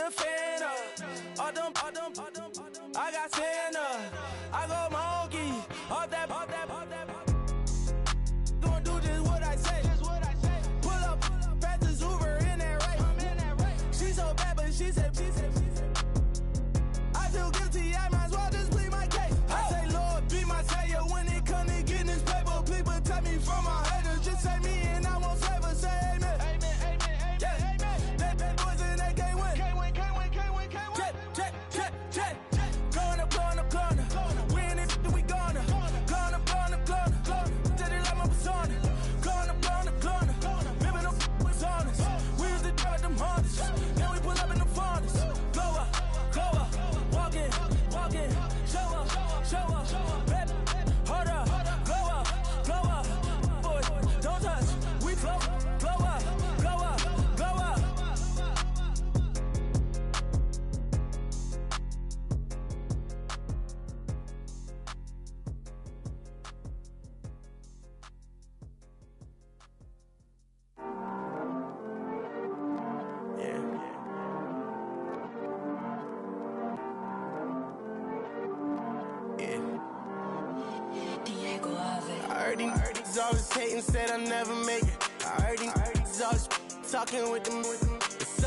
a fan of. I got Santa. I go monkey. Off that. Gonna do just what I say. Pull up, pass the Uber in that race. She so bad, but she said. I feel guilty, I might as well just plead my case. I say, Lord, be my savior when it come to getting this paper. People tell me from my haters, just say me and I won't save her. Say amen. Yeah. Bad boys and they can't win. Check. Going up. We in it, we gonna. Going up. Did it like my persona. Going up. Living up was honest. We used to drive them Hondas. Now we pull up in the Fondas. Glow up. Walking. Show up. Baby, hold up. Glow up. Boys, don't touch. We flow. Glow up. I heard he's always hating, said I'll never make it. I heard he's always talking with them. It's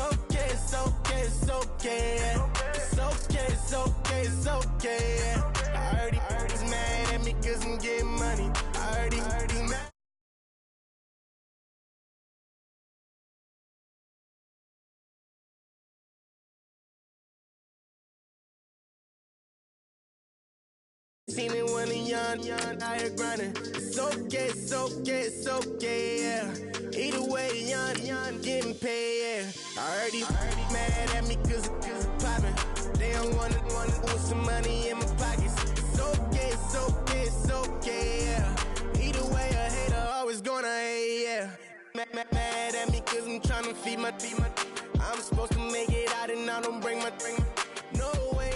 okay. I heard he's mad at me cause I'm getting money. I heard he's mad. Seen it when a young, higher grinding. It's okay, yeah. Either way, young, getting paid, yeah. I heard he mad at me cause I'm poppin'. They don't wanna put some money in my pockets. It's okay, yeah. Either way, a hater always gonna hate, yeah. Mad at me cause I'm tryna feed my I'm supposed to make it out and I don't bring my No way,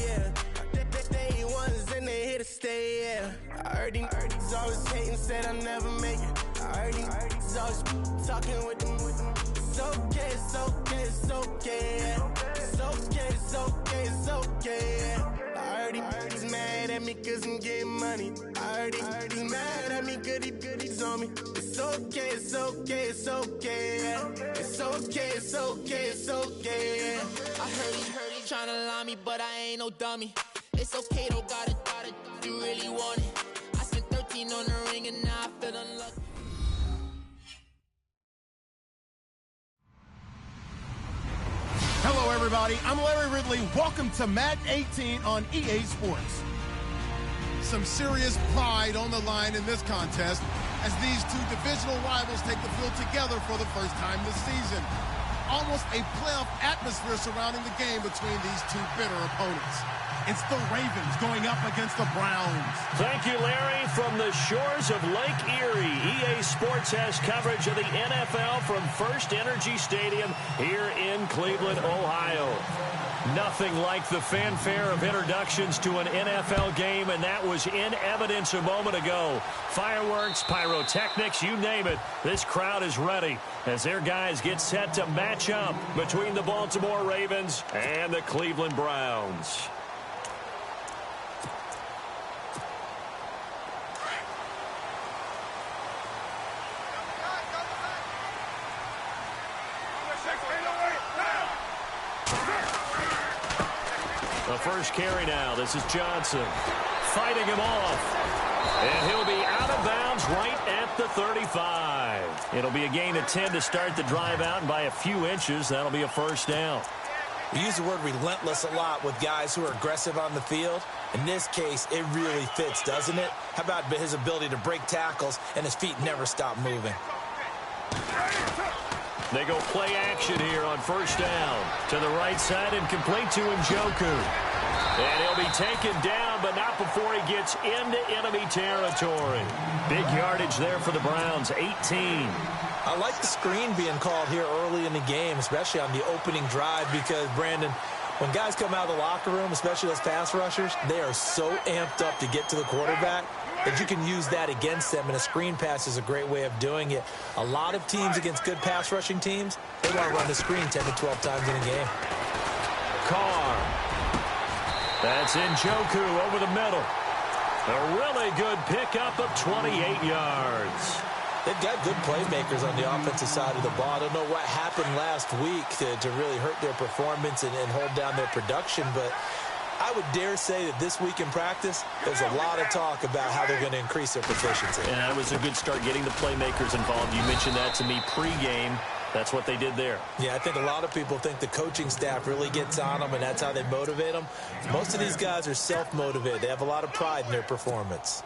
yeah. Day ones and they here to stay, yeah. I heard he's always hating, said I'll never make it. I heard he's always talking with them. It's okay, yeah. It's okay, yeah. I heard he's mad at me cause I'm getting money. I heard he's mad at me cause he's on me. It's okay, yeah. It's okay, yeah. I heard he tryna lie me, but I ain't no dummy. It's okay though, got it, you really want it. I spent 13 on the ring and now I feel unlucky. Hello everybody, I'm Larry Ridley. Welcome to Madden 18 on EA Sports. Some serious pride on the line in this contest as these two divisional rivals take the field together for the first time this season. Almost a playoff atmosphere surrounding the game between these two bitter opponents. It's the Ravens going up against the Browns. Thank you, Larry. From the shores of Lake Erie, EA Sports has coverage of the NFL from First Energy Stadium here in Cleveland, Ohio. Nothing like the fanfare of introductions to an NFL game, and that was in evidence a moment ago. Fireworks, pyrotechnics, you name it. This crowd is ready as their guys get set to match up between the Baltimore Ravens and the Cleveland Browns. The first carry now. This is Johnson fighting him off. And he'll be out of bounds right at the 35. It'll be a gain of 10 to start the drive out, and by a few inches, that'll be a first down. We use the word relentless a lot with guys who are aggressive on the field. In this case, it really fits, doesn't it? How about his ability to break tackles and his feet never stop moving? They go play action here on first down. To the right side and complete to Njoku. And he'll be taken down, but not before he gets into enemy territory. Big yardage there for the Browns, 18. I like the screen being called here early in the game, especially on the opening drive, because, Brandon, when guys come out of the locker room, especially those pass rushers, they are so amped up to get to the quarterback. that you can use that against them, and a screen pass is a great way of doing it. A lot of teams against good pass rushing teams, they want to run the screen 10 to 12 times in a game. Carr. That's Njoku over the middle. A really good pickup of 28 yards. They've got good playmakers on the offensive side of the ball. I don't know what happened last week to really hurt their performance and hold down their production, but I would dare say that this week in practice, there's a lot of talk about how they're going to increase their proficiency. And that was a good start getting the playmakers involved. You mentioned that to me pregame. That's what they did there. Yeah, I think a lot of people think the coaching staff really gets on them, and that's how they motivate them. Most of these guys are self-motivated. They have a lot of pride in their performance.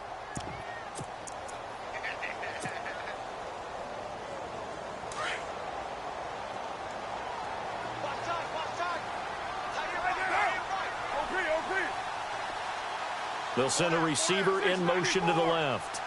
They'll send a receiver in motion to the left.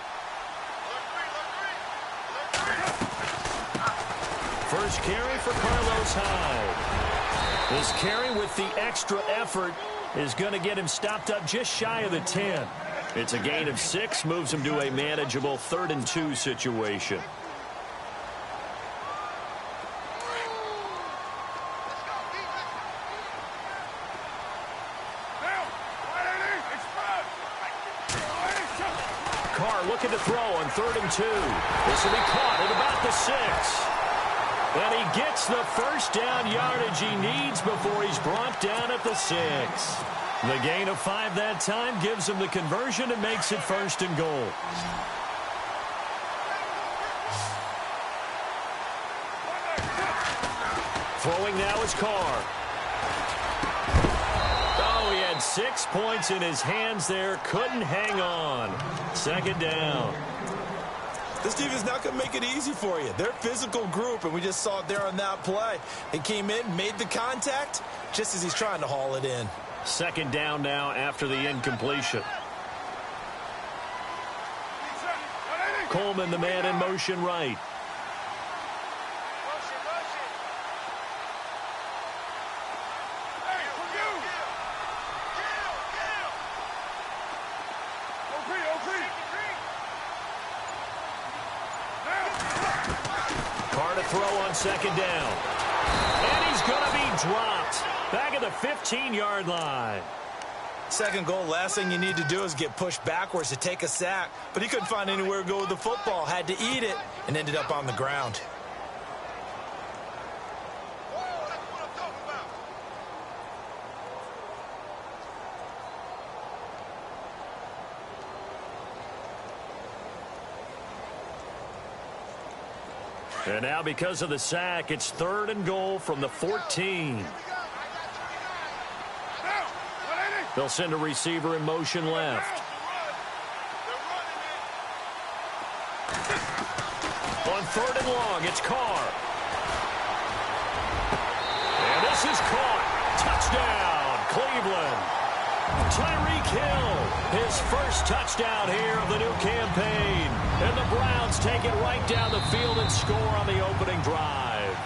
First carry for Carlos Hyde. This carry with the extra effort is going to get him stopped up just shy of the 10. It's a gain of 6, moves him to a manageable 3rd and 2 situation. Carr looking to throw on 3rd and 2. This will be caught at about the 6. And he gets the first down yardage he needs before he's brought down at the 6. The gain of 5 that time gives him the conversion and makes it 1st and goal. Throwing now is Carr. Oh, he had 6 points in his hands there. Couldn't hang on. 2nd down. This team is not going to make it easy for you. They're a physical group, and we just saw it there on that play. He came in, made the contact, just as he's trying to haul it in. 2nd down now after the incompletion. Coleman, the man in motion right. Throw on 2nd down. And he's going to be dropped back at the 15-yard line. 2nd goal, last thing you need to do is get pushed backwards to take a sack. But he couldn't find anywhere to go with the football, had to eat it, and ended up on the ground. And now because of the sack, it's 3rd and goal from the 14. They'll send a receiver in motion left. On 3rd and long, it's Carr. And this is caught. Touchdown, Cleveland. Tyreek Hill, his first touchdown here of the new campaign. And the Browns take it right down the field and score on the opening drive.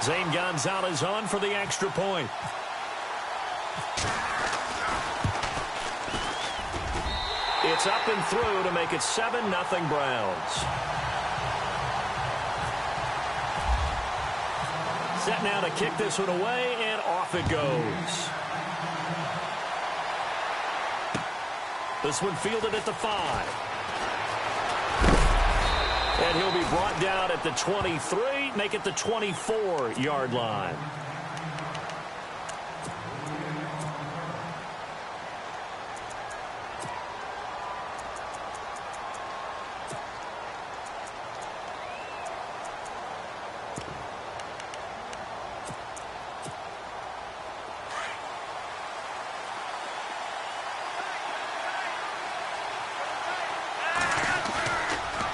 Zane Gonzalez on for the extra point. It's up and through to make it 7-0 Browns. Set now to kick this one away, and off it goes. This one fielded at the 5. And he'll be brought down at the 23, make it the 24-yard line.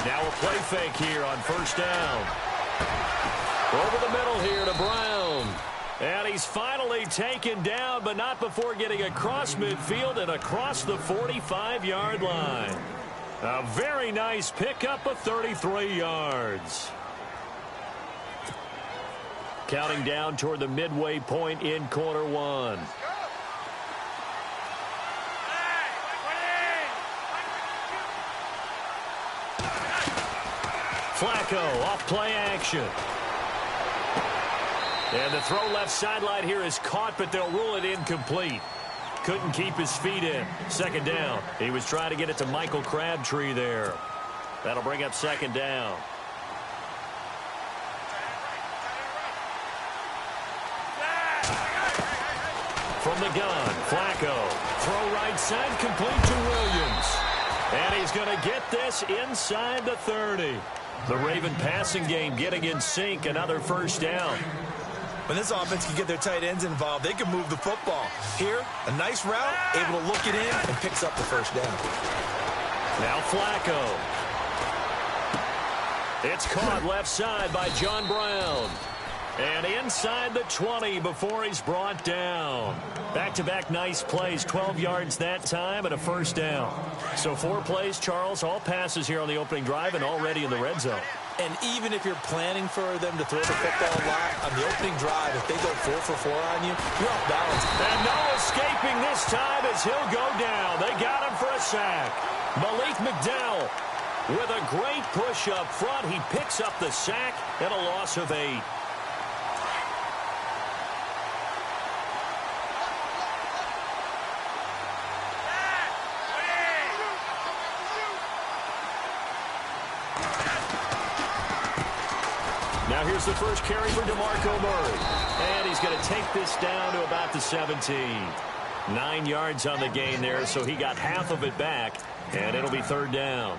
Now a play fake here on 1st down. Over the middle here to Brown. And he's finally taken down, but not before getting across midfield and across the 45-yard line. A very nice pickup of 33 yards. Counting down toward the midway point in quarter 1. Flacco off play action. And the throw left sideline here is caught, but they'll rule it incomplete. Couldn't keep his feet in. Second down. He was trying to get it to Michael Crabtree there. That'll bring up second down. From the gun, Flacco. Throw right side, complete to Williams. And he's going to get this inside the 30. The Raven passing game getting in sync. Another first down. When this offense can get their tight ends involved, they can move the football. Here, a nice route, able to look it in, and picks up the first down. Now Flacco. It's caught left side by John Brown. And inside the 20 before he's brought down. Back-to-back nice plays, 12 yards that time and a first down. So 4 plays, Charles, all passes here on the opening drive and already in the red zone. And even if you're planning for them to throw the football a lot, on the opening drive, if they go 4 for 4 on you, you're off balance. And no escaping this time as he'll go down. They got him for a sack. Malik McDowell with a great push up front. He picks up the sack and a loss of 8. Now here's the first carry for DeMarco Murray. And he's going to take this down to about the 17. 9 yards on the gain there, so he got half of it back, and it'll be third down.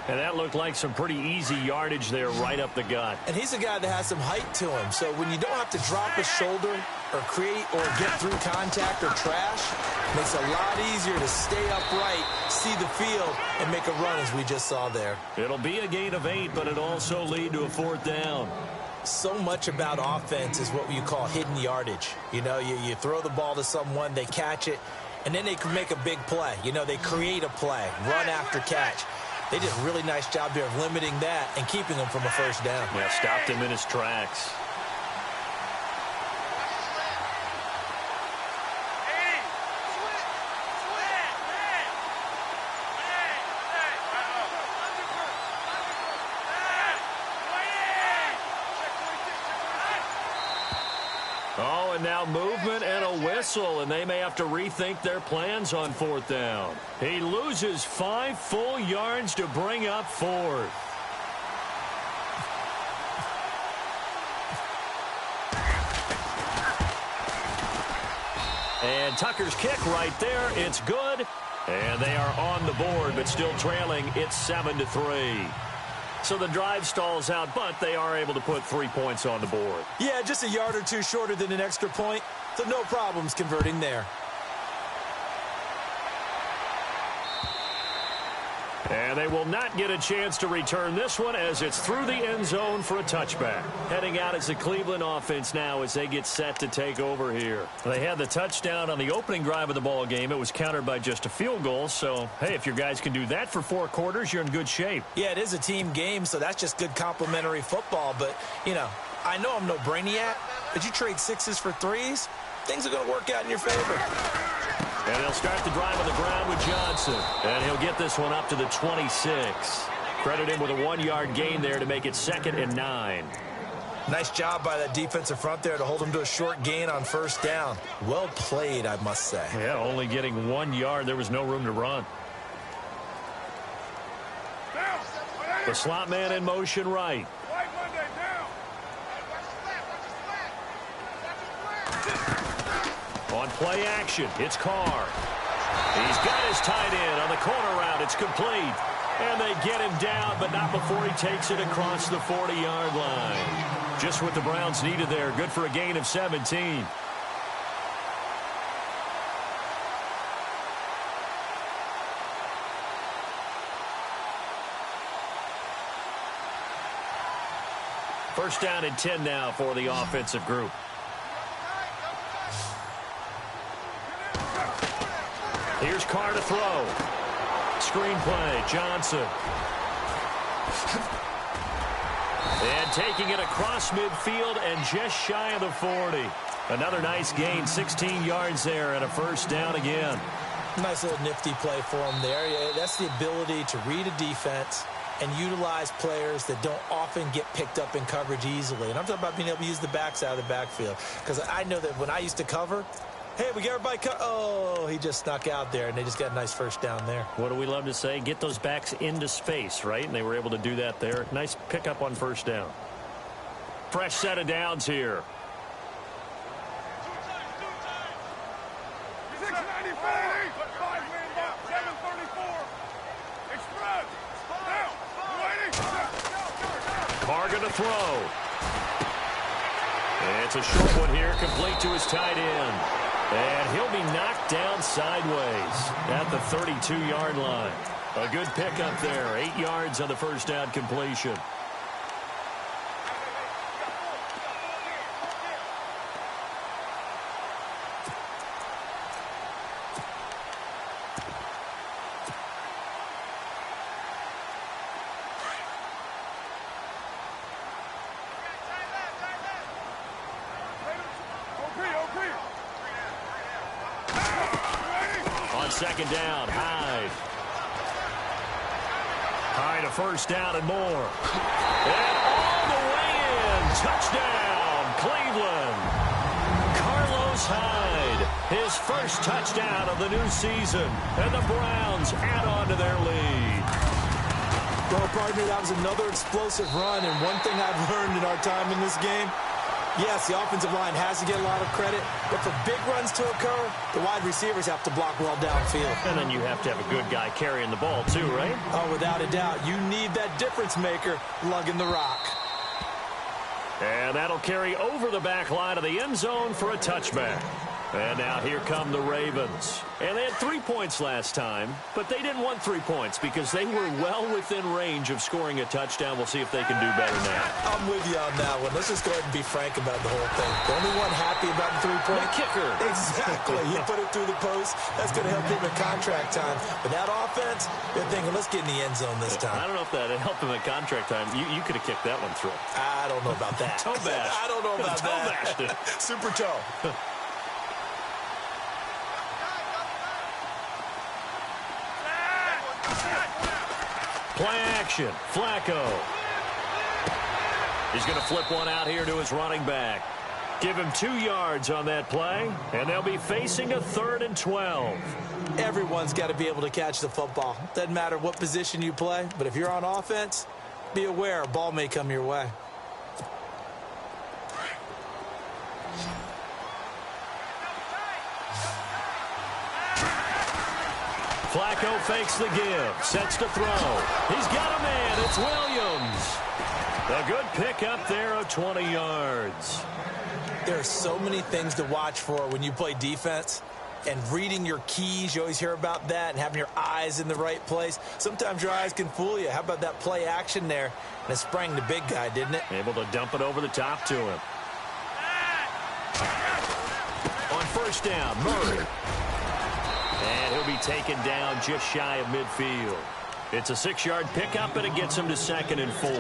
And that looked like some pretty easy yardage there right up the gut. And he's a guy that has some height to him, so when you don't have to drop his shoulder or create or get through contact or trash, it makes it a lot easier to stay upright, see the field, and make a run as we just saw there. It'll be a gain of 8, but it'll also lead to a fourth down. So much about offense is what you call hidden yardage. You know, you throw the ball to someone, they catch it, and then they can make a big play. You know, they create a play, run after catch. They did a really nice job there of limiting that and keeping him from a first down. Yeah, stopped him in his tracks. Oh, and now movement and a whistle, and they may have to rethink their plans on fourth down. He loses 5 full yards to bring up fourth. And Tucker's kick right there. It's good. And they are on the board, but still trailing. It's 7-3. So the drive stalls out, but they are able to put 3 points on the board. Yeah, just a yard or two shorter than an extra point, so no problems converting there. And they will not get a chance to return this one as it's through the end zone for a touchback. Heading out is the Cleveland offense now as they get set to take over here. They had the touchdown on the opening drive of the ball game. It was countered by just a field goal. So, hey, if your guys can do that for 4 quarters, you're in good shape. Yeah, it is a team game, so that's just good complimentary football. But, you know, I know I'm no brainiac, but you trade 6s for 3s, things are going to work out in your favor. And they'll start the drive on the ground with Johnson. And he'll get this one up to the 26. Credit him with a 1-yard gain there to make it 2nd and 9. Nice job by that defensive front there to hold him to a short gain on first down. Well played, I must say. Yeah, only getting 1 yard. There was no room to run. The slot man in motion right. On play action, it's Carr. He's got his tight end on the corner route. It's complete. And they get him down, but not before he takes it across the 40-yard line. Just what the Browns needed there. Good for a gain of 17. First down and 10 now for the offensive group. Here's Carr to throw. Screen play, Johnson. And taking it across midfield and just shy of the 40. Another nice gain, 16 yards there and a first down again. Nice little nifty play for him there. Yeah, that's the ability to read a defense and utilize players that don't often get picked up in coverage easily. And I'm talking about being able to use the backside of the backfield. Because I know that when I used to cover, hey, we got everybody oh, he just snuck out there, and they just got a nice first down there. What do we love to say? Get those backs into space, right? And they were able to do that there. Nice pickup on first down. Fresh set of downs here. 690, 734. Express. Now. Waiting. Carr going to throw. And it's a short one here, complete to his tight end. And he'll be knocked down sideways at the 32-yard line. A good pickup there. 8 yards on the first down completion. Second down, Hyde. Hyde a first down and more. And all the way in. Touchdown, Cleveland. Carlos Hyde, his first touchdown of the new season. And the Browns add on to their lead. Well, partner, that was another explosive run. And one thing I've learned in our time in this game, yes, the offensive line has to get a lot of credit, but for big runs to occur, the wide receivers have to block well downfield. And then you have to have a good guy carrying the ball too, right? Oh, without a doubt. You need that difference maker lugging the rock. And that'll carry over the back line of the end zone for a touchback. And now here come the Ravens. And they had 3 points last time, but they didn't want 3 points because they were well within range of scoring a touchdown. We'll see if they can do better now. I'm with you on that one. Let's just go ahead and be frank about the whole thing. The only one happy about the 3-point. The kicker. Exactly. He put it through the post. That's going to help him in contract time. But that offense, they're thinking, let's get in the end zone this time. I don't know if that helped him at contract time. You could have kicked that one through. I don't know about that. Toe bash. I don't know about toe that. Bashed it. Super toe. Play action. Flacco. He's going to flip one out here to his running back. Give him 2 yards on that play, and they'll be facing a 3rd and 12. Everyone's got to be able to catch the football. Doesn't matter what position you play, but if you're on offense, be aware a ball may come your way. Flacco fakes the give, sets to throw. He's got a man. It's Williams. A good pickup there of 20 yards. There are so many things to watch for when you play defense. And reading your keys, you always hear about that, and having your eyes in the right place. Sometimes your eyes can fool you. How about that play action there? And it sprang the big guy, didn't it? Able to dump it over the top to him. On first down, Murray. And he'll be taken down just shy of midfield. It's a 6-yard pickup, and it gets him to 2nd and 4.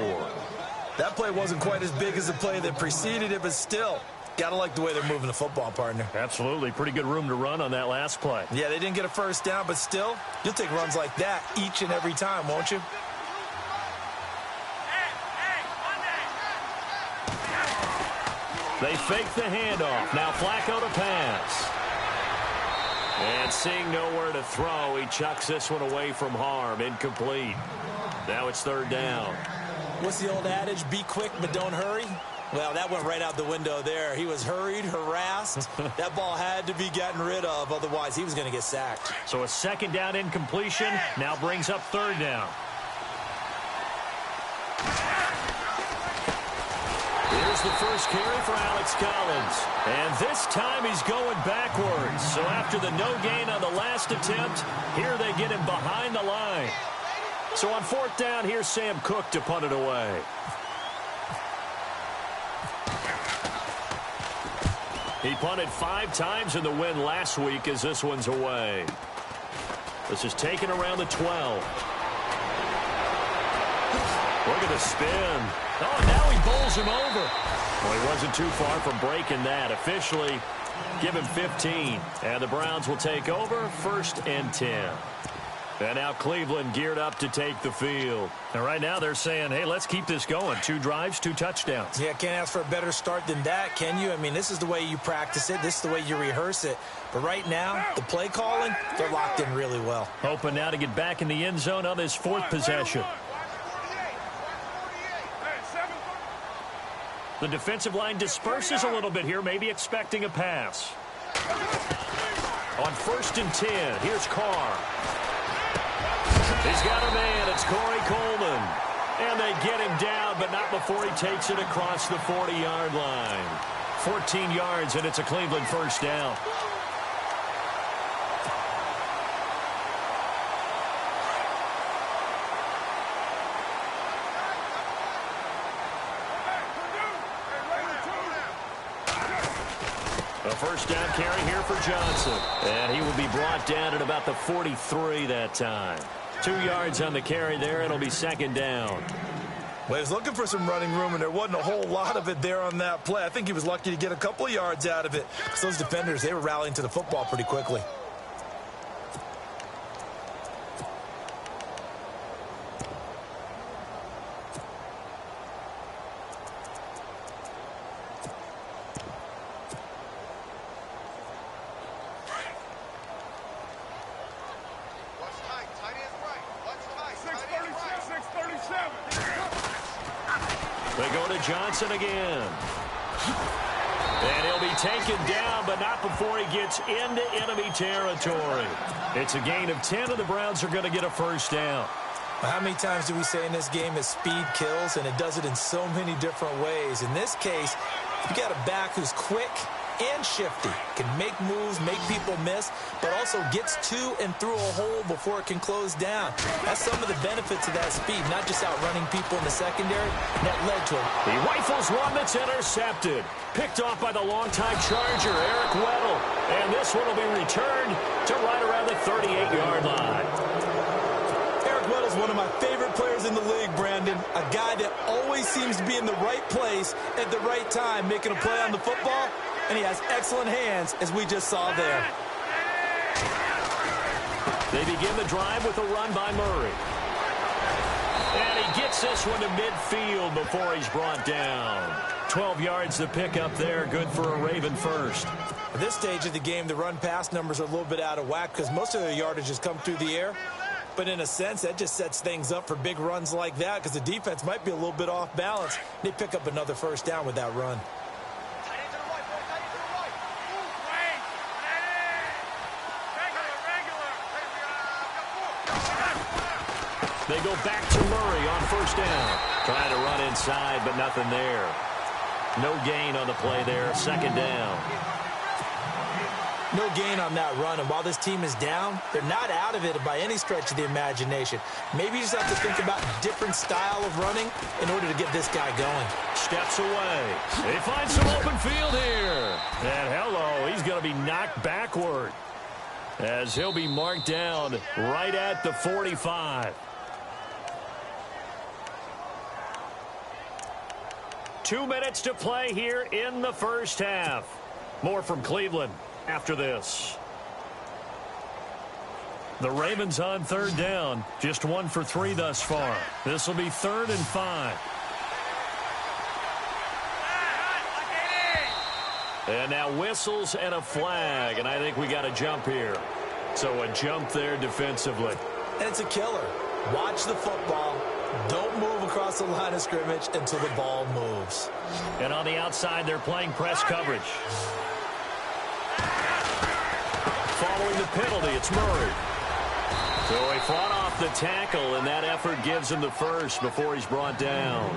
That play wasn't quite as big as the play that preceded it, but still, gotta like the way they're moving the football, partner. Absolutely. Pretty good room to run on that last play. Yeah, they didn't get a first down, but still, you'll take runs like that each and every time, won't you? They fake the handoff. Now Flacco to pass. And seeing nowhere to throw, he chucks this one away from harm. Incomplete. Now it's 3rd down. What's the old adage? Be quick, but don't hurry. Well, that went right out the window there. He was hurried, harassed. That ball had to be gotten rid of. Otherwise, he was going to get sacked. So a 2nd down incompletion now brings up 3rd down. Here's the first carry for Alex Collins. And this time he's going backwards. So after the no gain on the last attempt, here they get him behind the line. So on 4th down, here's Sam Cook to punt it away. He punted 5 times in the win last week as this one's away. This is taken around the 12. Look at the spin. Oh, and now he bowls him over. Well, he wasn't too far from breaking that. Officially, give him 15. And the Browns will take over 1st and 10. And now Cleveland geared up to take the field. And right now they're saying, hey, let's keep this going. 2 drives, 2 touchdowns. Yeah, can't ask for a better start than that, can you? I mean, this is the way you practice it. This is the way you rehearse it. But right now, the play calling, they're locked in really well. Hoping now to get back in the end zone on this 4th possession. The defensive line disperses a little bit here, maybe expecting a pass. On 1st and 10, here's Carr. He's got a man. It's Corey Coleman. And they get him down, but not before he takes it across the 40-yard line. 14 yards, and it's a Cleveland first down. A first down carry here for Johnson. And he will be brought down at about the 43 that time. 2 yards on the carry there. It'll be 2nd down. Well, he was looking for some running room, and there wasn't a whole lot of it there on that play. I think he was lucky to get a couple of yards out of it. Because those defenders, they were rallying to the football pretty quickly. They go to Johnson again. And he'll be taken down, but not before he gets into enemy territory. It's a gain of 10, and the Browns are going to get a first down. How many times do we say in this game that speed kills, and it does it in so many different ways? In this case, you got a back who's quick and shifty, can make moves, make people miss, but also gets to and through a hole before it can close down. That's some of the benefits of that speed, not just outrunning people in the secondary. That led to him. He rifles one that's intercepted. Picked off by the longtime Charger, Eric Weddle. And this one will be returned to right around the 38-yard line. Eric Weddle's one of my favorite players in the league, Brandon. A guy that always seems to be in the right place at the right time, making a play on the football. And he has excellent hands, as we just saw there. They begin the drive with a run by Murray. And he gets this one to midfield before he's brought down. 12 yards to pick up there. Good for a Raven first. At this stage of the game, the run-pass numbers are a little bit out of whack because most of their yardage has come through the air. But in a sense, that just sets things up for big runs like that because the defense might be a little bit off balance. They pick up another first down with that run. They go back to Murray on first down. Trying to run inside, but nothing there. No gain on the play there. 2nd down. No gain on that run, and while this team is down, they're not out of it by any stretch of the imagination. Maybe you just have to think about a different style of running in order to get this guy going. Steps away. They find some open field here. And hello, he's going to be knocked backward as he'll be marked down right at the 45. 2 minutes to play here in the first half. More from Cleveland after this. The Ravens on 3rd down. Just 1 for 3 thus far. This will be 3rd and 5. And now whistles and a flag. And I think we got a jump here. So a jump there defensively. And it's a killer. Watch the football. Don't move across the line of scrimmage until the ball moves. And on the outside, they're playing press coverage. Following the penalty, it's Murray. So he fought off the tackle, and that effort gives him the first before he's brought down.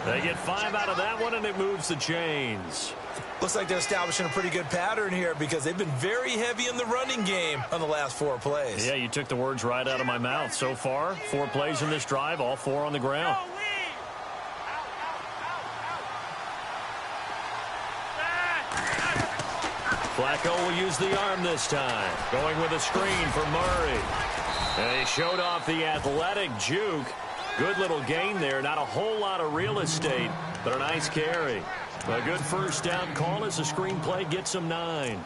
They get 5 out of that one, and it moves the chains. Looks like they're establishing a pretty good pattern here because they've been very heavy in the running game on the last 4 plays. Yeah, you took the words right out of my mouth. So far, 4 plays in this drive, all 4 on the ground. Flacco will use the arm this time. Going with a screen for Murray. And he showed off the athletic juke. Good little gain there. Not a whole lot of real estate, but a nice carry. A good first down call as the screen play gets him 9.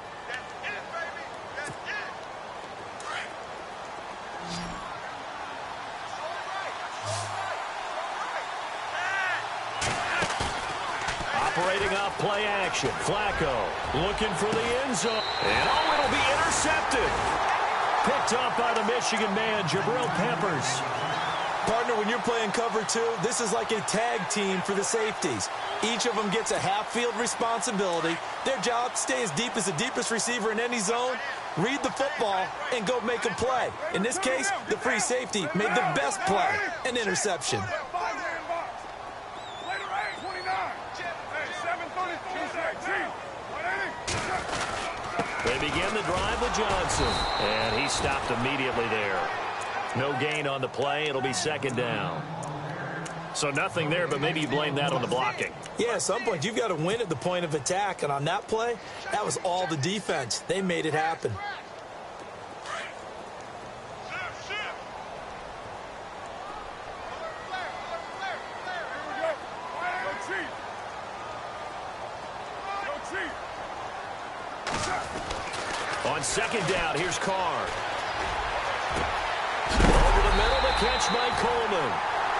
Play action. Flacco looking for the end zone. And it'll be intercepted. Picked off by the Michigan man, Jabril Peppers. Partner, when you're playing cover two, this is like a tag team for the safeties. Each of them gets a half-field responsibility. Their job, stay as deep as the deepest receiver in any zone, read the football, and go make a play. In this case, the free safety made the best play, an interception. They begin the drive with Johnson, and he stopped immediately there. No gain on the play. It'll be second down. So nothing there, but maybe you blame that on the blocking. Yeah, at some point you've got to win at the point of attack, and on that play, that was all the defense. They made it happen. On second down, here's Carr. Over the middle, the catch by Coleman.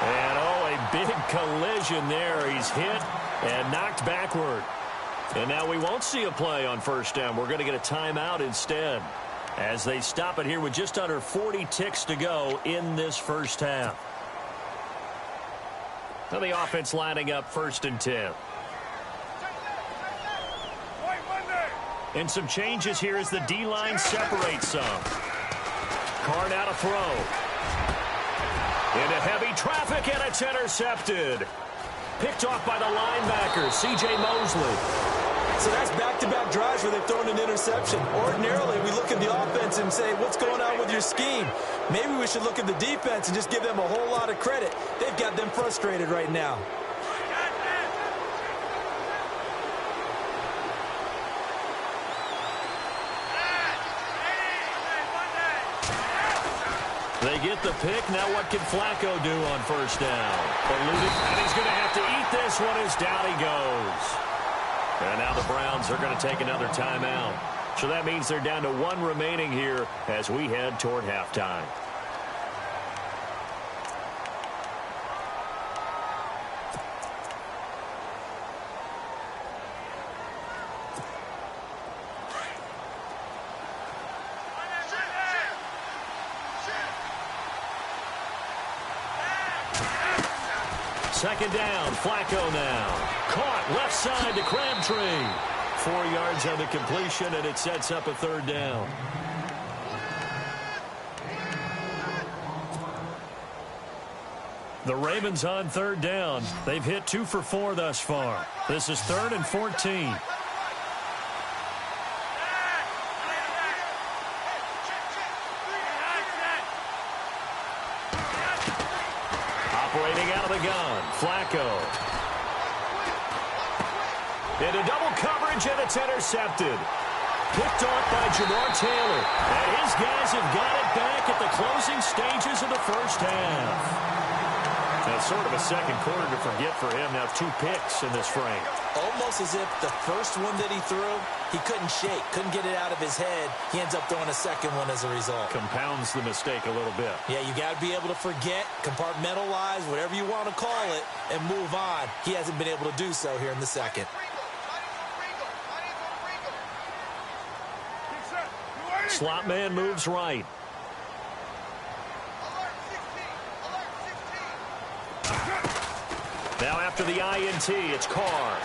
And, a big collision there. He's hit and knocked backward. And now we won't see a play on first down. We're going to get a timeout instead as they stop it here with just under 40 ticks to go in this first half. Now the offense lining up 1st and 10. And some changes here as the D-line separates some. Carr now to throw. Into heavy traffic, and it's intercepted. Picked off by the linebacker, C.J. Mosley. So that's back-to-back drives where they've thrown an interception. Ordinarily, we look at the offense and say, what's going on with your scheme? Maybe we should look at the defense and just give them a whole lot of credit. They've got them frustrated right now. They get the pick. Now what can Flacco do on first down? Eluded, and he's going to have to eat this one as down he goes. And now the Browns are going to take another timeout. So that means they're down to 1 remaining here as we head toward halftime. Second down, Flacco now. Caught left side to Crabtree. 4 yards on the completion, and it sets up a third down. The Ravens on third down. They've hit 2 for 4 thus far. This is 3rd and 14. Operating out of the gun, Flacco. Into double coverage, and it's intercepted. Picked off by Jamar Taylor. And his guys have got it back at the closing stages of the first half. That's sort of a second quarter to forget for him. Now 2 picks in this frame. Almost as if the first one that he threw, he couldn't shake, couldn't get it out of his head. He ends up throwing a second one as a result. Compounds the mistake a little bit. Yeah, you got to be able to forget, compartmentalize, whatever you want to call it, and move on. He hasn't been able to do so here in the second. Slot man moves right. Now after the INT, it's Carr.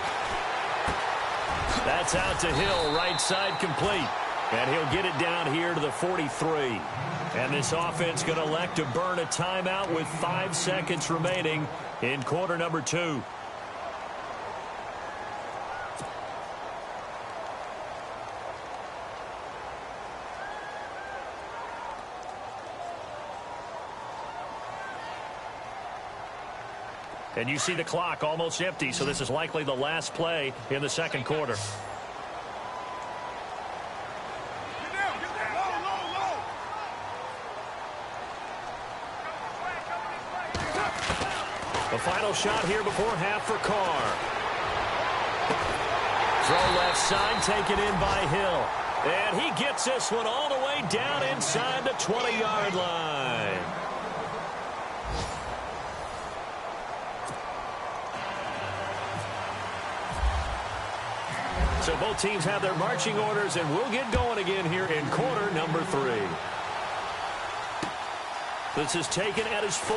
That's out to Hill, right side complete. And he'll get it down here to the 43. And this offense going to elect to burn a timeout with 5 seconds remaining in quarter number 2. And you see the clock almost empty, so this is likely the last play in the second quarter. The final shot here before half for Carr. Throw left side, taken in by Hill. And he gets this one all the way down inside the 20-yard line. So both teams have their marching orders, and we'll get going again here in quarter number 3. This is taken at his 4.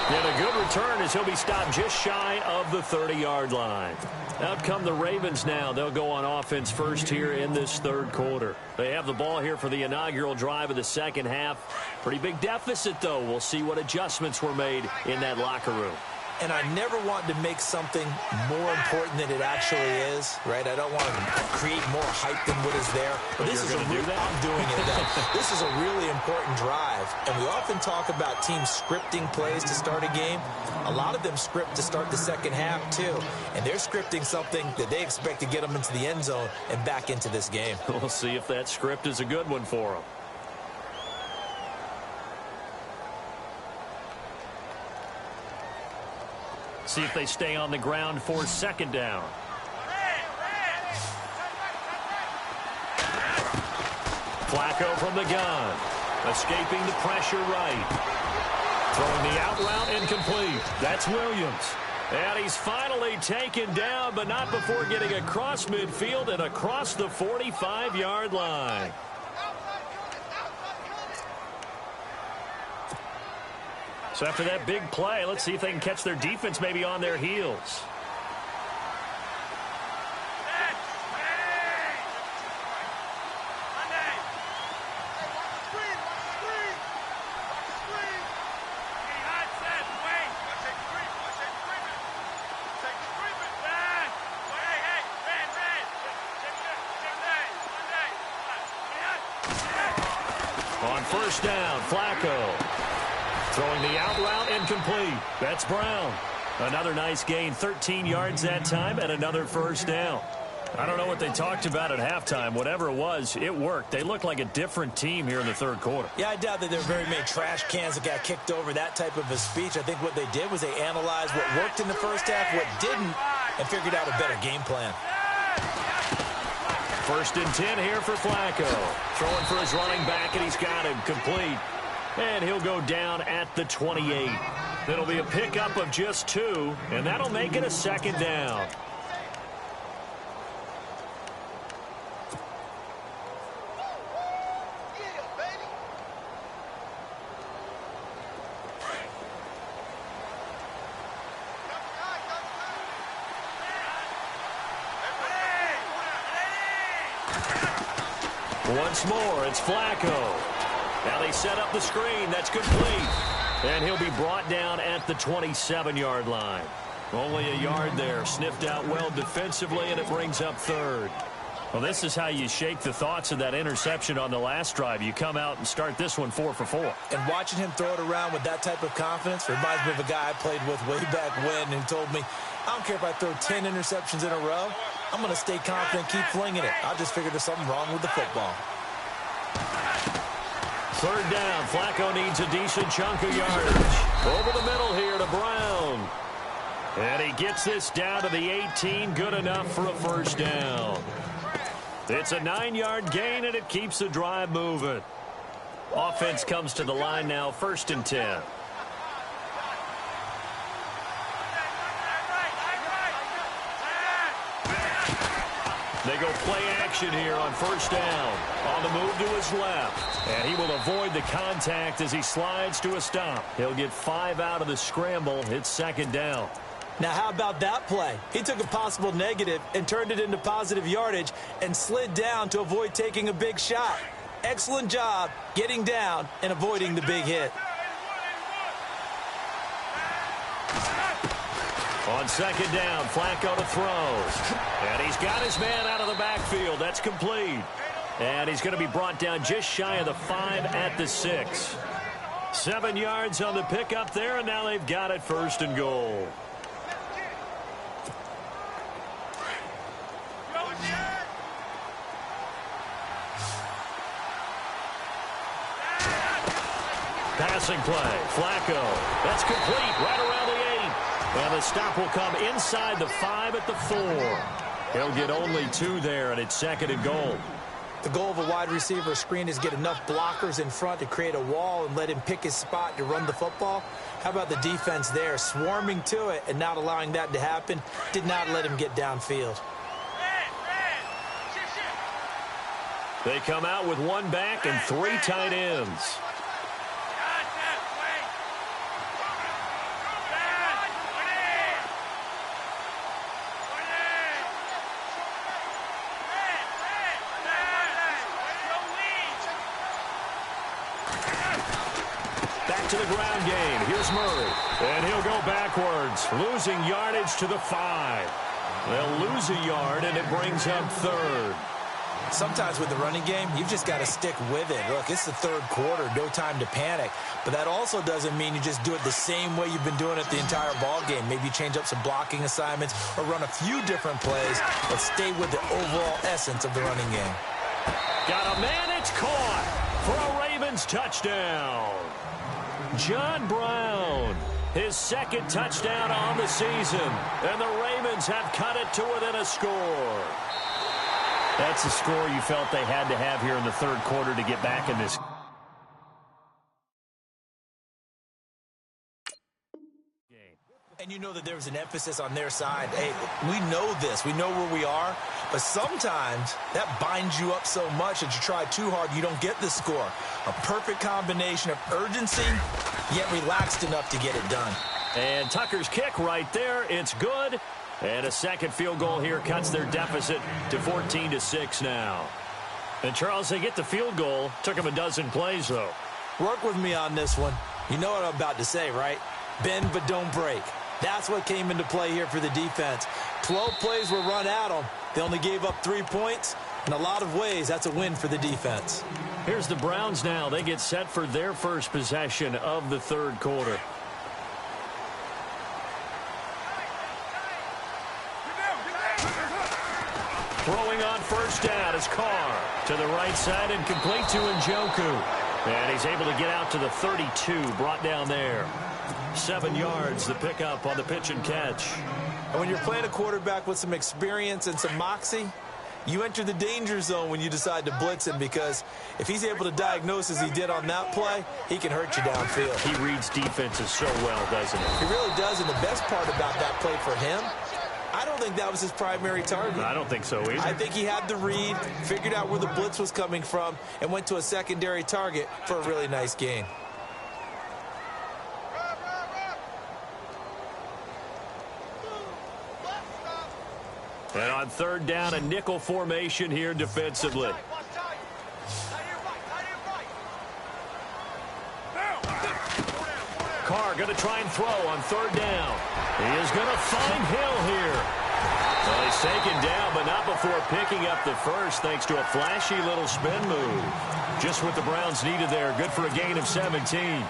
And a good return as he'll be stopped just shy of the 30-yard line. Out come the Ravens now. They'll go on offense first here in this third quarter. They have the ball here for the inaugural drive of the second half. Pretty big deficit, though. We'll see what adjustments were made in that locker room. And I never want to make something more important than it actually is, right? I don't want to create more hype than what is there. But this is I'm doing it. This is a really important drive. And we often talk about teams scripting plays to start a game. A lot of them script to start the second half, too. And they're scripting something that they expect to get them into the end zone and back into this game. We'll see if that script is a good one for them. See if they stay on the ground for second down. Flacco from the gun. Escaping the pressure right. Throwing the out route incomplete. That's Williams. And he's finally taken down, but not before getting across midfield and across the 45-yard line. So after that big play, let's see if they can catch their defense maybe on their heels. On first down, Flacco. Throwing the out route incomplete. That's Brown. Another nice gain, 13 yards that time, and another first down. I don't know what they talked about at halftime. Whatever it was, it worked. They look like a different team here in the third quarter. Yeah, I doubt that there were very many trash cans that got kicked over, that type of a speech. I think what they did was they analyzed what worked in the first half, what didn't, and figured out a better game plan. First and 10 here for Flacco. Throwing for his running back, and he's got him complete. And he'll go down at the 28. It'll be a pickup of just 2, and that'll make it a second down. Once more, it's Flacco. Now they set up the screen. That's complete. And he'll be brought down at the 27-yard line. Only a yard there. Sniffed out well defensively, and it brings up third. Well, this is how you shake the thoughts of that interception on the last drive. You come out and start this one 4 for 4. And watching him throw it around with that type of confidence reminds me of a guy I played with way back when who told me, I don't care if I throw 10 interceptions in a row. I'm going to stay confident, keep flinging it. I just figured there's something wrong with the football. Third down. Flacco needs a decent chunk of yardage. Over the middle here to Brown. And he gets this down to the 18. Good enough for a first down. It's a 9-yard gain, and it keeps the drive moving. Offense comes to the line now, first and 10. They go play action here on first down. On the move to his left. And he will avoid the contact as he slides to a stop. He'll get 5 out of the scramble. It's second down. Now, how about that play? He took a possible negative and turned it into positive yardage and slid down to avoid taking a big shot. Excellent job getting down and avoiding the big hit. On second down, Flacco to throw. And he's got his man out of the backfield. That's complete. And he's going to be brought down just shy of the 5 at the 6. 7 yards on the pickup there, and now they've got it first and goal. Passing play, Flacco. That's complete right around the 8. And the stop will come inside the 5 at the 4. He'll get only 2 there, and it's second and goal. The goal of a wide receiver screen is get enough blockers in front to create a wall and let him pick his spot to run the football. How about the defense there, swarming to it and not allowing that to happen? Did not let him get downfield. They come out with one back and 3 tight ends. To the ground game. Here's Murray. And he'll go backwards, losing yardage to the 5. They'll lose a yard, and it brings up 3rd. Sometimes with the running game, you've just got to stick with it. Look, it's the 3rd quarter, no time to panic. But that also doesn't mean you just do it the same way you've been doing it the entire ball game. Maybe change up some blocking assignments or run a few different plays, but stay with the overall essence of the running game. Got a man, it's caught for a Ravens touchdown. John Brown, his 2nd touchdown on the season, and the Ravens have cut it to within a score. That's the score you felt they had to have here in the 3rd quarter to get back in this game. And you know that there was an emphasis on their side. Hey, we know this. We know where we are. But sometimes that binds you up so much that you try too hard, you don't get the score. A perfect combination of urgency, yet relaxed enough to get it done. And Tucker's kick right there. It's good. And a 2nd field goal here cuts their deficit to 14-6 now. And, Charles, they get the field goal. Took them a dozen plays, though. Work with me on this one. You know what I'm about to say, right? Bend but don't break. That's what came into play here for the defense. 12 plays were run at them. They only gave up 3 points. In a lot of ways, that's a win for the defense. Here's the Browns now. They get set for their first possession of the 3rd quarter. Throwing on 1st down is Carr. To the right side and complete to Njoku. And he's able to get out to the 32, brought down there. 7 yards, the pickup on the pitch and catch. And when you're playing a quarterback with some experience and some moxie, you enter the danger zone when you decide to blitz him, because if he's able to diagnose as he did on that play, he can hurt you downfield. He reads defenses so well, doesn't he? He really does, and the best part about that play for him, I don't think that was his primary target. I don't think so either. I think he had the read, figured out where the blitz was coming from, and went to a secondary target for a really nice gain. And on 3rd down, a nickel formation here defensively. Carr going to try and throw on 3rd down. He is going to find Hill here. Well, he's taken down, but not before picking up the 1st, thanks to a flashy little spin move. Just what the Browns needed there. Good for a gain of 17.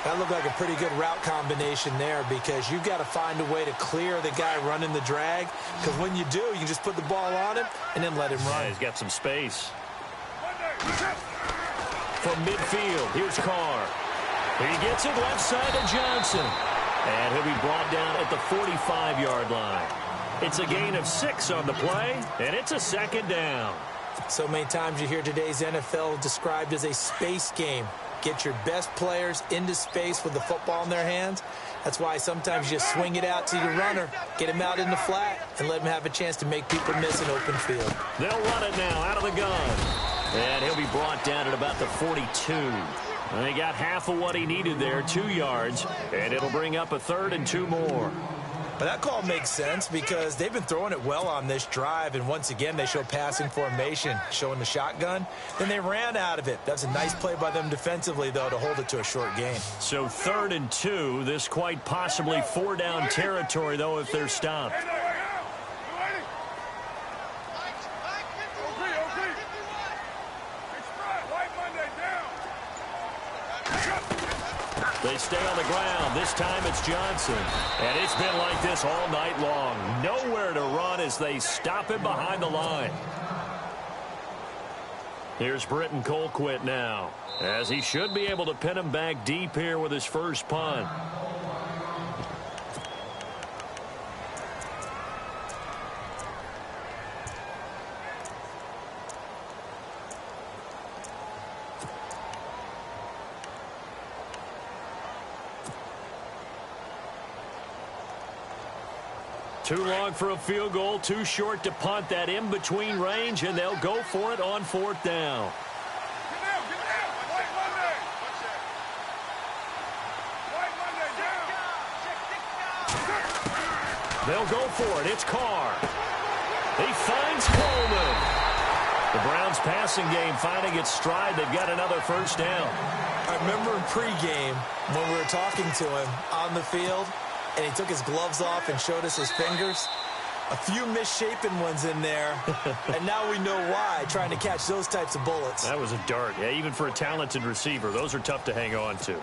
That looked like a pretty good route combination there, because you've got to find a way to clear the guy running the drag, because when you do, you can just put the ball on him and then let him run. Yeah, he's got some space. From midfield, here's Carr. He gets it left side to Johnson. And he'll be brought down at the 45-yard line. It's a gain of 6 on the play, and it's a 2nd down. So many times you hear today's NFL described as a space game. Get your best players into space with the football in their hands. That's why sometimes you just swing it out to your runner, get him out in the flat, and let him have a chance to make people miss an open field. They'll run it now out of the gun. And he'll be brought down at about the 42. And they got half of what he needed there, 2 yards, and it'll bring up a 3rd and 2 more. But that call makes sense, because they've been throwing it well on this drive, and once again they show passing formation, showing the shotgun. Then they ran out of it. That's a nice play by them defensively, though, to hold it to a short gain. So 3rd and 2, this quite possibly 4-down territory, though, if they're stopped. They stay on the ground. This time it's Johnson. And it's been like this all night long. Nowhere to run as they stop him behind the line. Here's Britton Colquitt now, as he should be able to pin him back deep here with his first punt. Too long for a field goal, too short to punt. That in-between range, and they'll go for it on 4th down. They'll go for it. It's Carr. He finds Coleman. The Browns passing game finding its stride. They've got another 1st down. I remember in pregame when we were talking to him on the field, and he took his gloves off and showed us his fingers. A few misshapen ones in there, and now we know why, trying to catch those types of bullets. That was a dart. Yeah, even for a talented receiver, those are tough to hang on to.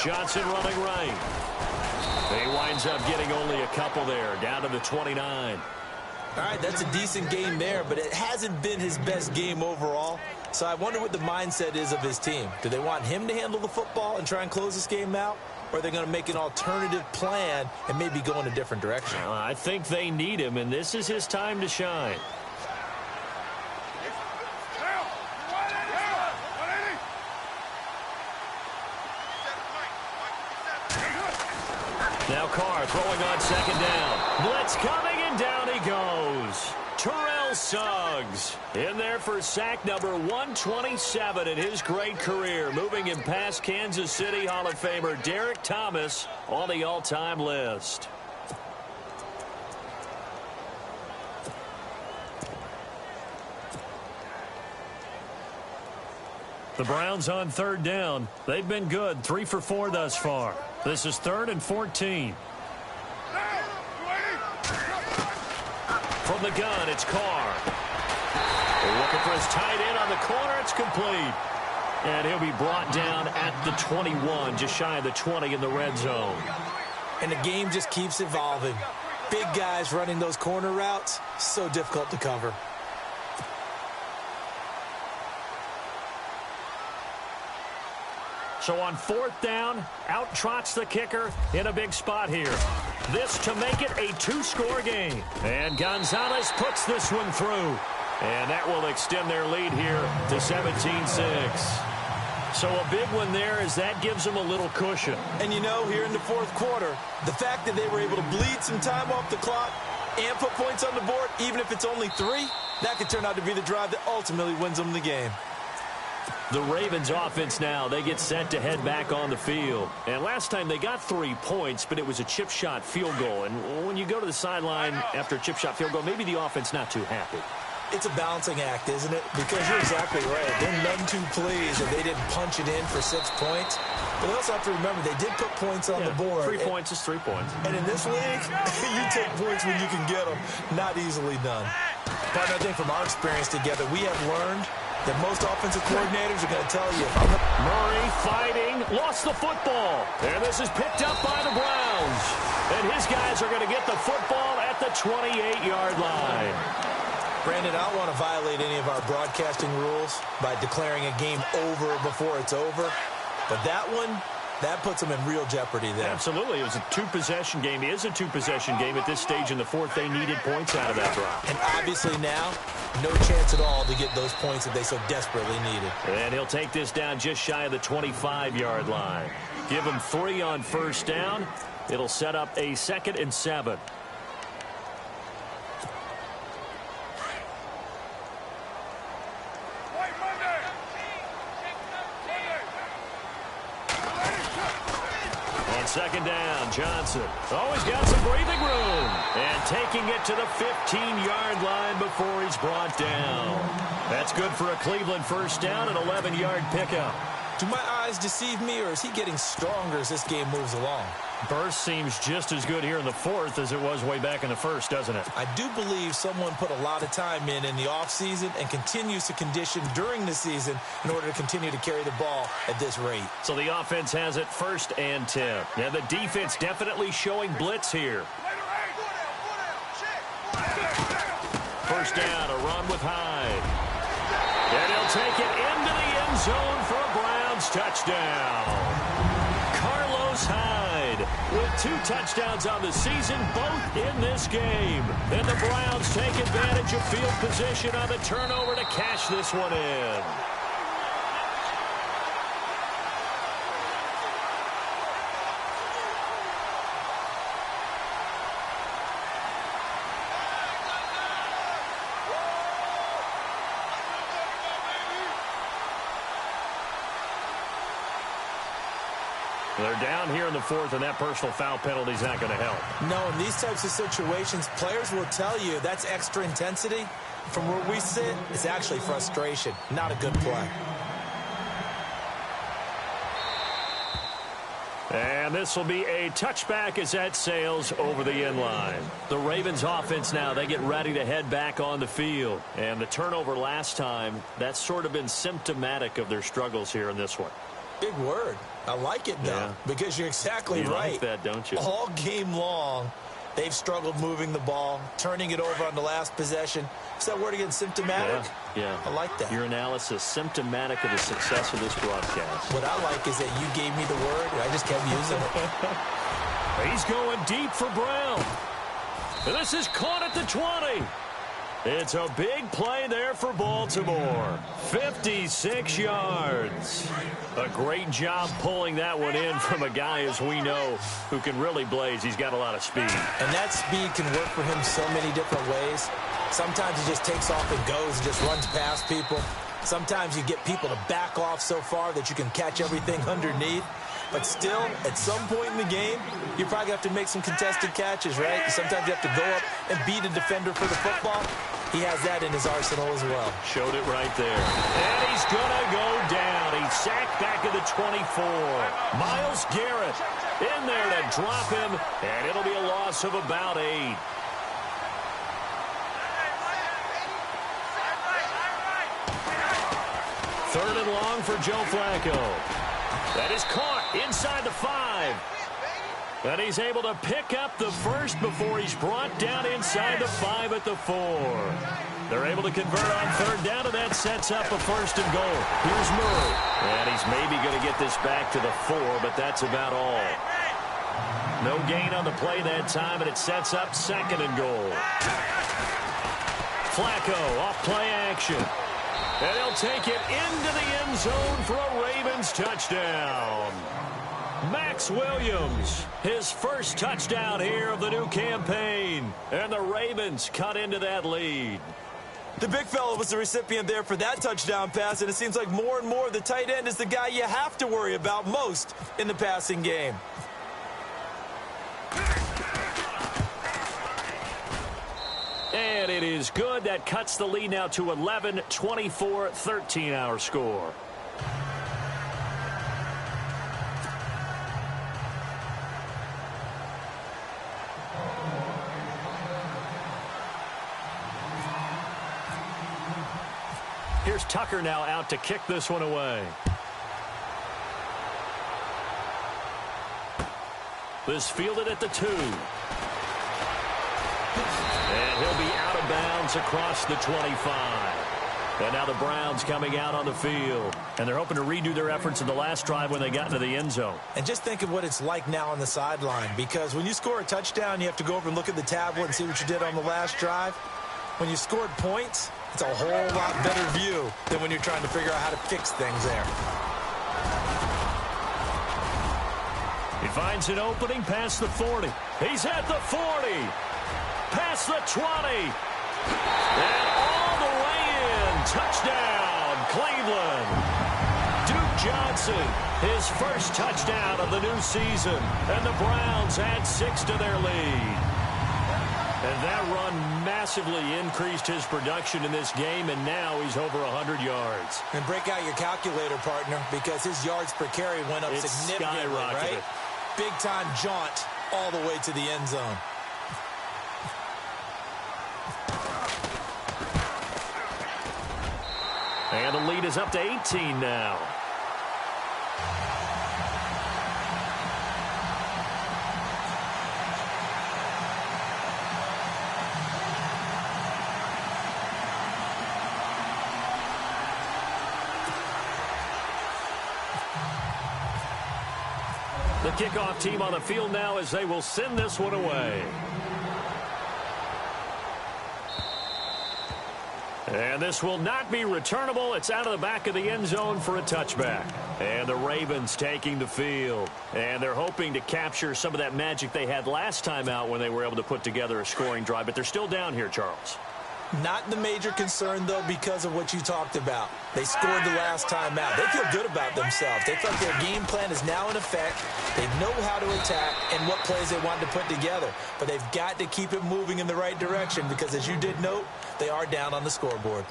Johnson running right. He winds up getting only a couple there, down to the 29. All right, that's a decent game there, but it hasn't been his best game overall. So I wonder what the mindset is of his team. Do they want him to handle the football and try and close this game out? Or are they going to make an alternative plan and maybe go in a different direction? Well, I think they need him, and this is his time to shine. Now Carr throwing on 2nd down. Blitz coming, and down he goes. Terrell Suggs in there for sack number 127 in his great career. Moving him past Kansas City Hall of Famer Derek Thomas on the all-time list. The Browns on 3rd down. They've been good, 3 for 4 thus far. This is 3rd and 14. From the gun, it's Carr. Looking for his tight end on the corner. It's complete. And he'll be brought down at the 21, just shy of the 20 in the red zone. And the game just keeps evolving. Big guys running those corner routes, so difficult to cover. So on 4th down, out trots the kicker in a big spot here. This to make it a 2-score game. And Gonzalez puts this one through. And that will extend their lead here to 17-6. So a big one there as that gives them a little cushion. And you know, here in the 4th quarter, the fact that they were able to bleed some time off the clock and put points on the board, even if it's only 3, that could turn out to be the drive that ultimately wins them the game. The Ravens offense now, they get set to head back on the field. And last time they got 3 points, but it was a chip shot field goal. And when you go to the sideline after a chip shot field goal, maybe the offense not too happy. It's a balancing act, isn't it? Because you're exactly right. They're none too pleased that they didn't punch it in for 6 points. But they also have to remember they did put points on the board. 3 points is 3 points. And in this league, you take points when you can get them. Not easily done. But I think from our experience together, we have learned that most offensive coordinators are going to tell you. Murray fighting, lost the football. And this is picked up by the Browns. And his guys are going to get the football at the 28-yard line. Brandon, I don't want to violate any of our broadcasting rules by declaring a game over before it's over. But that one, that puts them in real jeopardy there. Absolutely. It was a 2-possession game. It is a 2-possession game at this stage in the 4th. They needed points out of that drive. And obviously now, no chance at all to get those points that they so desperately needed. And he'll take this down just shy of the 25-yard line. Give him 3 on 1st down. It'll set up a 2nd and 7. On 2nd down, Johnson. Always got some breathing room. And taking it to the 15-yard line before he's brought down. That's good for a Cleveland 1st down, an 11-yard pickup. Do my eyes deceive me, or is he getting stronger as this game moves along? Burst seems just as good here in the 4th as it was way back in the 1st, doesn't it? I do believe someone put a lot of time in the offseason and continues to condition during the season in order to continue to carry the ball at this rate. So the offense has it 1st and 10. Now the defense definitely showing blitz here. 1st down, a run with Hyde. And he'll take it into the end zone for a Browns touchdown. Carlos Hyde with 2 touchdowns on the season, both in this game. And the Browns take advantage of field position on the turnover to cash this one in. They're down here in the 4th, and that personal foul penalty is not going to help. No, in these types of situations, players will tell you that's extra intensity. From where we sit, it's actually frustration, not a good play. And this will be a touchback as that sails over the end line. The Ravens offense now, they get ready to head back on the field. And the turnover last time, that's sort of been symptomatic of their struggles here in this one. Big word. I like it, though, because you're exactly right. You like that, don't you? All game long, they've struggled moving the ball, turning it over on the last possession. Is that word again, symptomatic? Yeah. I like that. Your analysis, symptomatic of the success of this broadcast. What I like is that you gave me the word, and I just kept using it. He's going deep for Brown. And this is caught at the 20. It's a big play there for Baltimore. 56 yards. A great job pulling that one in from a guy, as we know, who can really blaze. He's got a lot of speed. And that speed can work for him so many different ways. Sometimes he just takes off and goes and just runs past people. Sometimes you get people to back off so far that you can catch everything underneath. But still, at some point in the game, you probably have to make some contested catches, right? Sometimes you have to go up and beat a defender for the football. He has that in his arsenal as well. Showed it right there. And he's going to go down. He's sacked back at the 24. Myles Garrett in there to drop him, and it'll be a loss of about 8. Third and long for Joe Flacco. That is caught inside the 5. And he's able to pick up the first before he's brought down inside the 5 at the 4. They're able to convert on third down, and that sets up a 1st and goal. Here's Murray. And he's maybe going to get this back to the 4, but that's about all. No gain on the play that time, and it sets up 2nd and goal. Flacco off play action. And he'll take it into the end zone for a Ravens touchdown. Max Williams, his first touchdown here of the new campaign. And the Ravens cut into that lead. The big fella was the recipient there for that touchdown pass, and it seems like more and more the tight end is the guy you have to worry about most in the passing game. And it is good. That cuts the lead now to 11, 24-13 our score. Here's Tucker now out to kick this one away. This fielded at the 2. And he'll be out of bounds across the 25. And now the Browns coming out on the field. And they're hoping to redo their efforts in the last drive when they got into the end zone. And just think of what it's like now on the sideline. Because when you score a touchdown, you have to go over and look at the tablet and see what you did on the last drive. When you scored points, it's a whole lot better view than when you're trying to figure out how to fix things there. He finds an opening past the 40. He's at the 40. Past the 20. And all the way in. Touchdown, Cleveland. Duke Johnson, his first touchdown of the new season. And the Browns add 6 to their lead. And that run massively increased his production in this game, and now he's over 100 yards. And break out your calculator, partner, because his yards per carry went up significantly, right? Big-time jaunt all the way to the end zone. And the lead is up to 18 now. The kickoff team on the field now as they will send this one away. And this will not be returnable. It's out of the back of the end zone for a touchback. And the Ravens taking the field. And they're hoping to capture some of that magic they had last time out when they were able to put together a scoring drive. But they're still down here, Charles. Not the major concern, though, because of what you talked about. They scored the last time out. They feel good about themselves. They feel like their game plan is now in effect. They know how to attack and what plays they want to put together. But they've got to keep it moving in the right direction because, as you did note, they are down on the scoreboard.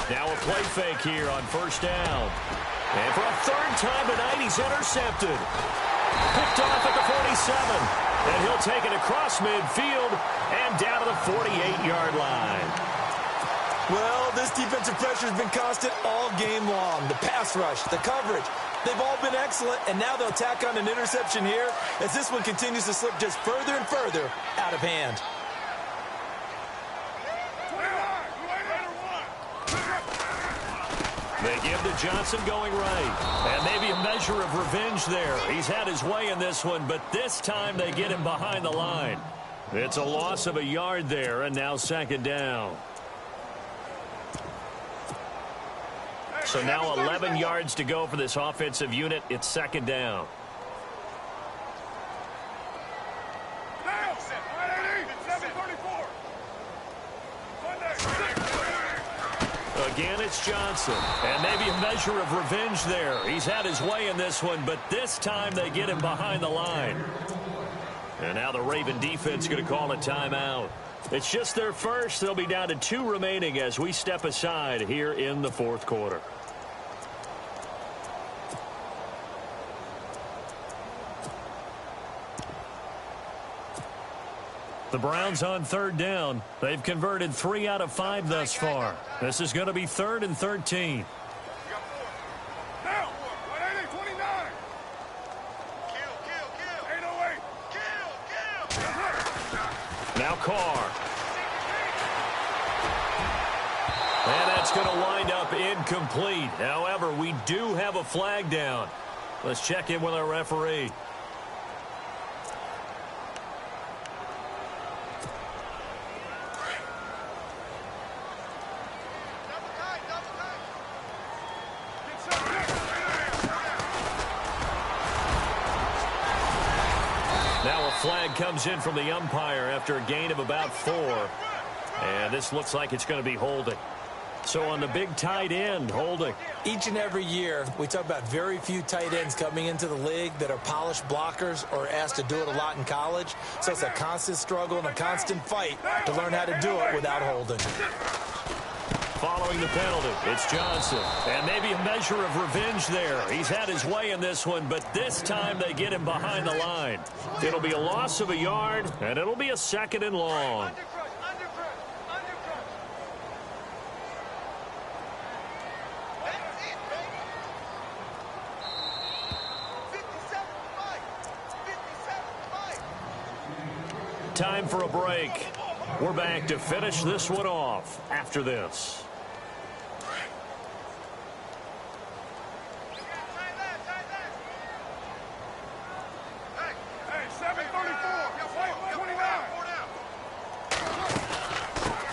Now a play fake here on first down. And for a third time tonight, he's intercepted. Picked off at the 47. And he'll take it across midfield and down to the 48-yard line. Well, this defensive pressure has been constant all game long. The pass rush, the coverage, they've all been excellent. And now they'll tack on an interception here as this one continues to slip just further and further out of hand. They give to Johnson going right. And maybe a measure of revenge there. He's had his way in this one, but this time they get him behind the line. It's a loss of a yard there, and now second down. So now 11 yards to go for this offensive unit. It's second down. Again, it's Johnson. And maybe a measure of revenge there. He's had his way in this one, but this time they get him behind the line. And now the Raven defense going to call a timeout. It's just their first. They'll be down to 2 remaining as we step aside here in the fourth quarter. The Browns on third down. They've converted 3 out of 5 thus far. This is going to be 3rd and 13. Now Carr. And that's going to wind up incomplete. However, we do have a flag down. Let's check in with our referee. Flag comes in from the umpire after a gain of about 4. And this looks like it's going to be holding. So on the big tight end, holding. Each and every year, we talk about very few tight ends coming into the league that are polished blockers or asked to do it a lot in college. So it's a constant struggle and a constant fight to learn how to do it without holding. Following the penalty, it's Johnson. And maybe a measure of revenge there. He's had his way in this one, but this time they get him behind the line. It'll be a loss of a yard, and it'll be a 2nd and long. Time for a break. We're back to finish this one off after this.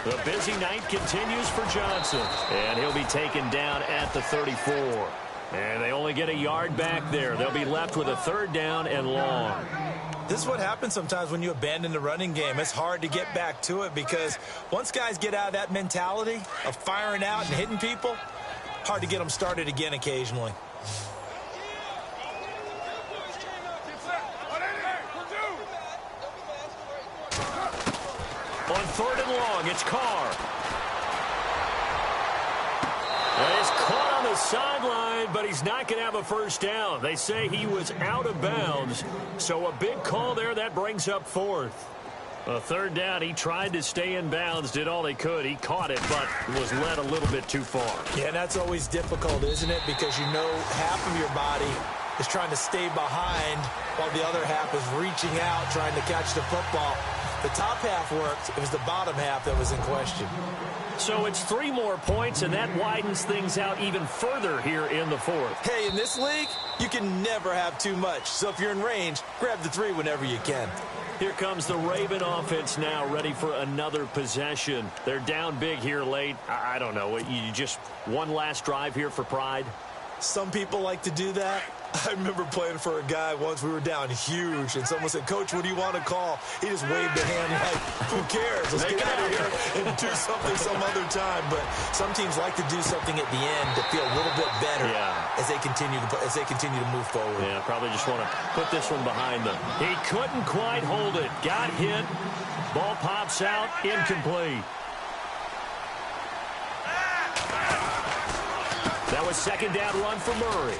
The busy night continues for Johnson, and he'll be taken down at the 34. And they only get a yard back there. They'll be left with a 3rd down and long. This is what happens sometimes when you abandon the running game. It's hard to get back to it because once guys get out of that mentality of firing out and hitting people, hard to get them started again occasionally. On 3rd and long, it's Carr. And he's caught on the sideline, but he's not going to have a first down. They say he was out of bounds, so a big call there. That brings up 4th. A 3rd down, he tried to stay in bounds, did all he could. He caught it, but was led a little bit too far. Yeah, and that's always difficult, isn't it? Because you know half of your body is trying to stay behind while the other half is reaching out, trying to catch the football. The top half worked. It was the bottom half that was in question. So it's 3 more points, and that widens things out even further here in the fourth. Hey, in this league, you can never have too much. So if you're in range, grab the 3 whenever you can. Here comes the Raven offense now, ready for another possession. They're down big here late. I don't know. You just one last drive here for pride? Some people like to do that. I remember playing for a guy once. We were down huge, and someone said, "Coach, what do you want to call?" He just waved a hand like, "Who cares? Let's get out of here and do something some other time." But some teams like to do something at the end to feel a little bit better as they continue to move forward. Yeah, probably just want to put this one behind them. He couldn't quite hold it. Got hit. Ball pops out. Incomplete. That was second down run for Murray.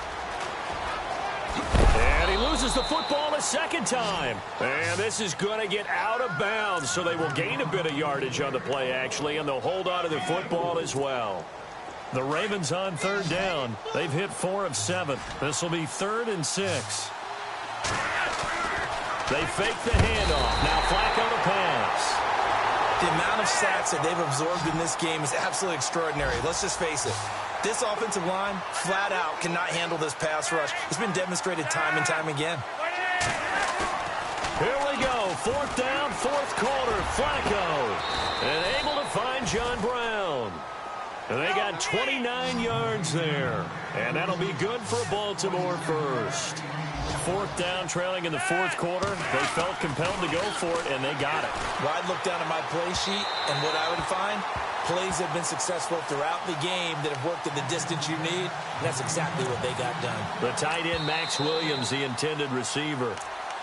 And he loses the football a second time. And this is going to get out of bounds, so they will gain a bit of yardage on the play, actually, and they'll hold on to the football as well. The Ravens on third down. They've hit 4 of 7. This will be 3rd and 6. They fake the handoff. Now Flacco to pass. The amount of sacks that they've absorbed in this game is absolutely extraordinary. Let's just face it. This offensive line, flat out, cannot handle this pass rush. It's been demonstrated time and time again. Here we go. 4th down, 4th quarter. Flacco. And able to find John Brown. And they got 29 yards there. And that'll be good for Baltimore first. 4th down, trailing in the 4th quarter. They felt compelled to go for it, and they got it. Well, I'd look down at my play sheet, and what I would find, plays have been successful throughout the game that have worked at the distance you need. And that's exactly what they got done. The tight end, Max Williams, the intended receiver.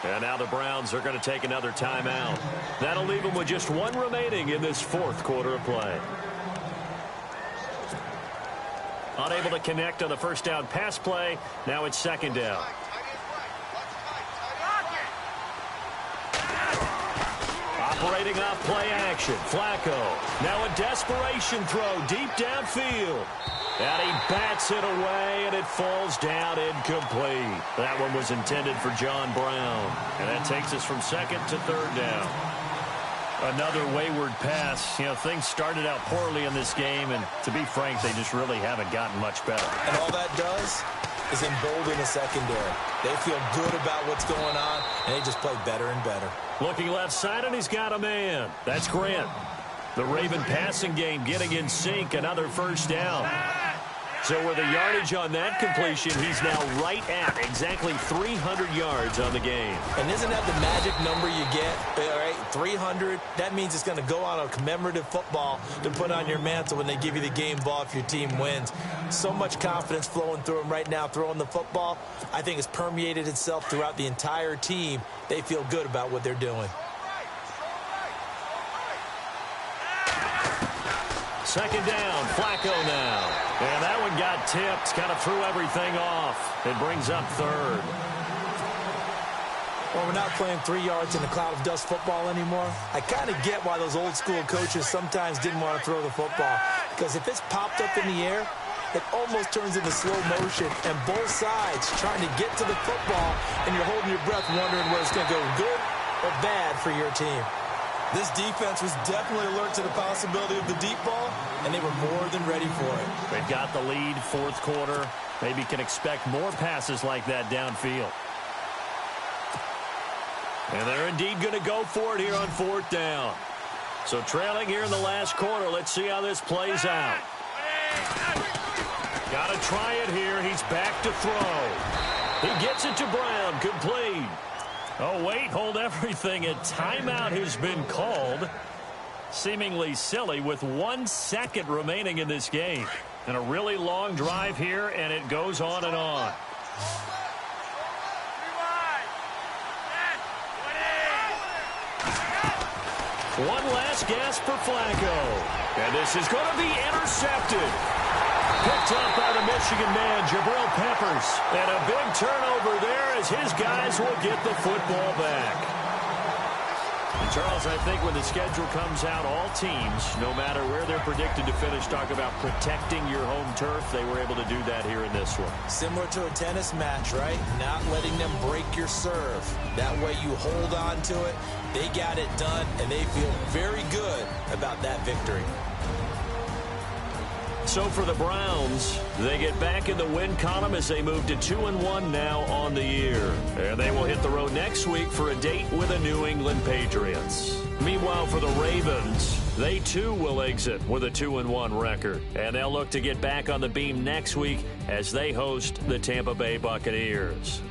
And now the Browns are going to take another timeout. That'll leave them with just 1 remaining in this 4th quarter of play. Unable to connect on the first down pass play. Now it's 2nd down. Operating off play action. Flacco. Now a desperation throw deep downfield. And he bats it away, and it falls down incomplete. That one was intended for John Brown. And that takes us from 2nd to 3rd down. Another wayward pass. You know, things started out poorly in this game, and to be frank, they just really haven't gotten much better. And all that does is embolden the secondary. They feel good about what's going on, and they just play better and better. Looking left side, and he's got a man. That's Grant. The Raven passing game getting in sync. Another first down. So with the yardage on that completion, he's now right at exactly 300 yards on the game. And isn't that the magic number you get? All right, 300. That means it's going to go on a commemorative football to put on your mantle when they give you the game ball if your team wins. So much confidence flowing through him right now throwing the football. I think it's permeated itself throughout the entire team. They feel good about what they're doing. 2nd down, Flacco now. And that one got tipped, kind of threw everything off. It brings up 3rd. Well, we're not playing 3 yards in a cloud of dust football anymore. I kind of get why those old school coaches sometimes didn't want to throw the football. Because if it's popped up in the air, it almost turns into slow motion. And both sides trying to get to the football, and you're holding your breath wondering whether it's going to go good or bad for your team. This defense was definitely alert to the possibility of the deep ball, and they were more than ready for it. They've got the lead, 4th quarter. Maybe can expect more passes like that downfield. And they're indeed going to go for it here on 4th down. So trailing here in the last quarter. Let's see how this plays out. Got to try it here. He's back to throw. He gets it to Brown. Complete. Oh, wait, hold everything. A timeout has been called. Seemingly silly with 1 second remaining in this game. And a really long drive here, and it goes on and on. One last gasp for Flacco. And this is going to be intercepted. Picked up by the Michigan man, Jabril Peppers. And a big turnover there as his guys will get the football back. And Charles, I think when the schedule comes out, all teams, no matter where they're predicted to finish, talk about protecting your home turf. They were able to do that here in this one. Similar to a tennis match, right? Not letting them break your serve. That way you hold on to it. They got it done, and they feel very good about that victory. So for the Browns, they get back in the win column as they move to 2-1 now on the year. And they will hit the road next week for a date with the New England Patriots. Meanwhile, for the Ravens, they too will exit with a 2-1 record. And they'll look to get back on the beam next week as they host the Tampa Bay Buccaneers.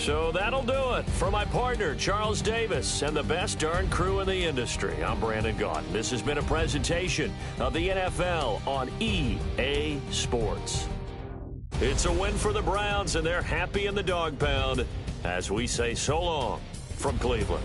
So that'll do it. For my partner, Charles Davis, and the best darn crew in the industry, I'm Brandon Gaudin. This has been a presentation of the NFL on EA Sports. It's a win for the Browns, and they're happy in the dog pound as we say so long from Cleveland.